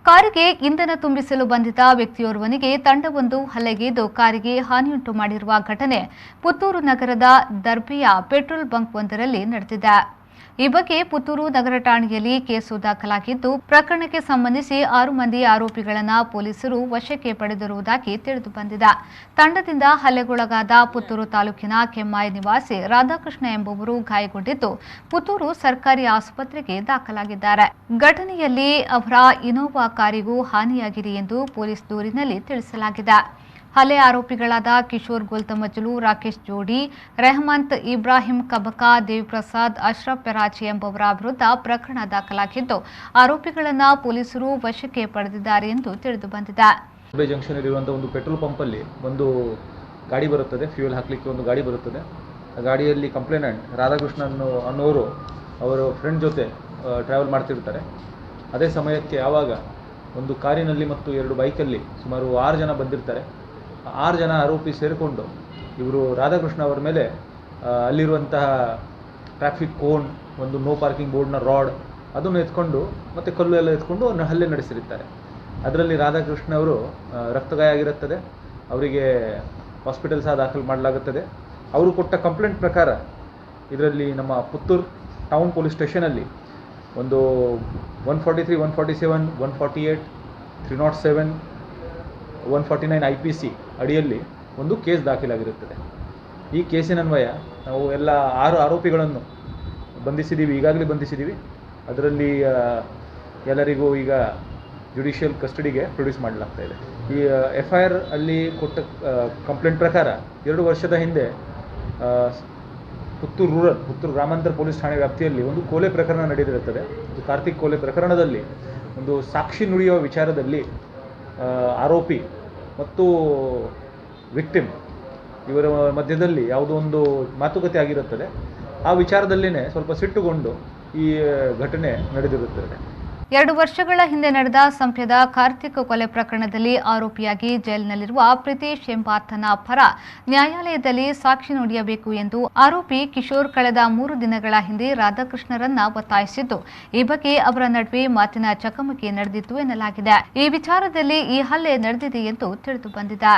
ಕಾರಿಗೆ ಇಂಧನ ತುಂಬಿಸಲು ಬಂದಿದ್ದ ವ್ಯಕ್ತಿಯೋರ್ವನಿಗೆ ತಂಡವೊಂದು ಹಲ್ಲೆಗೈದು ಕಾರಿಗೆ ಹಾನಿಯುಂಟು ಮಾಡಿರುವ ಘಟನೆ ಪುತ್ತೂರು ನಗರದ ದರ್ಬೆಯ ಪೆಟ್ರೋಲ್ ಬಂಕ್ ಒಂದರಲ್ಲಿ ನಡೆದಿದೆ. ಈ ಬಗ್ಗೆ ಪುತ್ತೂರು ನಗರ ಠಾಣೆಯಲ್ಲಿ ಕೇಸು ದಾಖಲಾಗಿದ್ದು, ಪ್ರಕರಣಕ್ಕೆ ಸಂಬಂಧಿಸಿ 6 ಮಂದಿ ಆರೋಪಿಗಳನ್ನು ಪೊಲೀಸರು ವಶಕ್ಕೆ ಪಡೆದಿರುವುದಾಗಿ ತಿಳಿದುಬಂದಿದೆ. ತಂಡದಿಂದ ಹಲ್ಲೆಗೊಳಗಾದ ಪುತ್ತೂರು ತಾಲೂಕಿನ ಕೆಮ್ಮಾಯಿ ನಿವಾಸಿ ರಾಧಾಕೃಷ್ಣ ಎಂಬುವರು ಗಾಯಗೊಂಡಿದ್ದು, ಪುತ್ತೂರು ಸರ್ಕಾರಿ ಆಸ್ಪತ್ರೆಗೆ ದಾಖಲಾಗಿದ್ದಾರೆ. ಘಟನೆಯಲ್ಲಿ ಅವರ ಇನೋವಾ ಕಾರಿಗೂ ಹಾನಿಯಾಗಿದೆ ಎಂದು ಪೊಲೀಸ್ ದೂರಿನಲ್ಲಿ ತಿಳಿಸಲಾಗಿದೆ. ಹಲ್ಲೆ ಆರೋಪಿಗಳಾದ ಕಿಶೋರ್ ಗೋಲ್ತಮಜ್ಜಲು, ರಾಕೇಶ್ ಜೋಡಿ, ರೆಹಮಂತ್, ಇಬ್ರಾಹಿಂ ಕಬಕ, ದೇವಿಪ್ರಸಾದ್, ಅಶ್ರಫ್ ಪೆರಾಚಿ ಎಂಬುವರ ವಿರುದ್ಧ ಪ್ರಕರಣ ದಾಖಲಾಗಿದ್ದು, ಆರೋಪಿಗಳನ್ನು ಪೊಲೀಸರು ವಶಕ್ಕೆ ಪಡೆದಿದ್ದಾರೆ ಎಂದು ತಿಳಿದುಬಂದಿದೆ. ಜಂಕ್ಷನ್ ಇರುವಂತಹ ಒಂದು ಪೆಟ್ರೋಲ್ ಪಂಪ್ ಅಲ್ಲಿ ಒಂದು ಗಾಡಿ ಬರುತ್ತದೆ, ಫ್ಯೂಯಲ್ ಹಾಕಲಿಕ್ಕೆ ಒಂದು ಗಾಡಿ ಬರುತ್ತದೆ. ಆ ಗಾಡಿಯಲ್ಲಿ ಕಂಪ್ಲೇನೆಂಟ್ ರಾಧಾಕೃಷ್ಣ ಅನ್ನೋರು ಅವರ ಫ್ರೆಂಡ್ ಜೊತೆ ಟ್ರಾವೆಲ್ ಮಾಡ್ತಿರ್ತಾರೆ. ಅದೇ ಸಮಯಕ್ಕೆ ಯಾವಾಗ ಒಂದು ಕಾರಿನಲ್ಲಿ ಮತ್ತು 2 ಬೈಕಲ್ಲಿ ಸುಮಾರು 6 ಜನ ಬಂದಿರ್ತಾರೆ. 6 ಜನ ಆರೋಪಿ ಸೇರಿಕೊಂಡು ಇವರು ರಾಧಾಕೃಷ್ಣ ಅವರ ಮೇಲೆ ಅಲ್ಲಿರುವಂತಹ ಟ್ರಾಫಿಕ್ ಕೋನ್, ಒಂದು ನೋ ಪಾರ್ಕಿಂಗ್ ಬೋರ್ಡ್ನ ರಾಡ್ ಅದನ್ನು ಎತ್ಕೊಂಡು ಮತ್ತು ಕಲ್ಲು ಎಲ್ಲ ಎತ್ಕೊಂಡು ಹಲ್ಲೆ ನಡೆಸಿರುತ್ತಾರೆ. ಅದರಲ್ಲಿ ರಾಧಾಕೃಷ್ಣ ಅವರು ರಕ್ತಗಾಯ ಆಗಿರುತ್ತದೆ. ಅವರಿಗೆ ಹಾಸ್ಪಿಟಲ್ ಸಹ ದಾಖಲು ಮಾಡಲಾಗುತ್ತದೆ. ಅವರು ಕೊಟ್ಟ ಕಂಪ್ಲೇಂಟ್ ಪ್ರಕಾರ ಇದರಲ್ಲಿ ನಮ್ಮ ಪುತ್ತೂರು ಟೌನ್ ಪೊಲೀಸ್ ಸ್ಟೇಷನಲ್ಲಿ ಒಂದು 143, 147, 148, 307, 149 IPC ಅಡಿಯಲ್ಲಿ ಒಂದು ಕೇಸ್ ದಾಖಲಾಗಿರುತ್ತದೆ. ಈ ಕೇಸಿನನ್ವಯ ನಾವು ಎಲ್ಲ 6 ಆರೋಪಿಗಳನ್ನು ಬಂಧಿಸಿದ್ದೀವಿ, ಈಗಾಗಲೇ ಬಂಧಿಸಿದ್ದೀವಿ. ಅದರಲ್ಲಿ ಎಲ್ಲರಿಗೂ ಈಗ ಜುಡಿಷಿಯಲ್ ಕಸ್ಟಡಿಗೆ ಪ್ರೊಡ್ಯೂಸ್ ಮಾಡಲಾಗ್ತಾ ಇದೆ. ಈ FIR ಅಲ್ಲಿ ಕೊಟ್ಟ ಕಂಪ್ಲೇಂಟ್ ಪ್ರಕಾರ 2 ವರ್ಷದ ಹಿಂದೆ ಪುತ್ತೂರು ಗ್ರಾಮಾಂತರ ಪೊಲೀಸ್ ಠಾಣೆ ವ್ಯಾಪ್ತಿಯಲ್ಲಿ ಒಂದು ಕೊಲೆ ಪ್ರಕರಣ ನಡೆದಿರುತ್ತದೆ. ಕಾರ್ತಿಕ್ ಕೊಲೆ ಪ್ರಕರಣದಲ್ಲಿ ಒಂದು ಸಾಕ್ಷಿ ನುಡಿಯುವ ವಿಚಾರದಲ್ಲಿ ಆರೋಪಿ ಮತ್ತು ವಿಕ್ಟಿಮ್ ಇವರ ಮಧ್ಯದಲ್ಲಿ ಯಾವುದೋ ಒಂದು ಮಾತುಕತೆ ಆಗಿರುತ್ತದೆ. ಆ ವಿಚಾರದಲ್ಲಿನೇ ಸ್ವಲ್ಪ ಸಿಟ್ಟುಗೊಂಡು ಈ ಘಟನೆ ನಡೆದಿರುತ್ತದೆ. 2 ವರ್ಷಗಳ ಹಿಂದೆ ನಡೆದ ಸಂಪ್ಯದ ಕಾರ್ತಿಕ್ ಕೊಲೆ ಪ್ರಕರಣದಲ್ಲಿ ಆರೋಪಿಯಾಗಿ ಜೈಲಿನಲ್ಲಿರುವ ಪ್ರಿತೇಶ್ ಎಂಬಾತನ ಪರ ನ್ಯಾಯಾಲಯದಲ್ಲಿ ಸಾಕ್ಷಿ ನುಡಿಯಬೇಕು ಎಂದು ಆರೋಪಿ ಕಿಶೋರ್ ಕಳೆದ 3 ದಿನಗಳ ಹಿಂದೆ ರಾಧಾಕೃಷ್ಣರನ್ನ ಒತ್ತಾಯಿಸಿದ್ದು, ಈ ಬಗ್ಗೆ ಅವರ ನಡುವೆ ಮಾತಿನ ಚಕಮಕಿ ನಡೆದಿತ್ತು ಎನ್ನಲಾಗಿದೆ. ಈ ವಿಚಾರದಲ್ಲಿ ಈ ಹಲ್ಲೆ ನಡೆದಿದೆ ಎಂದು ತಿಳಿದುಬಂದಿದೆ.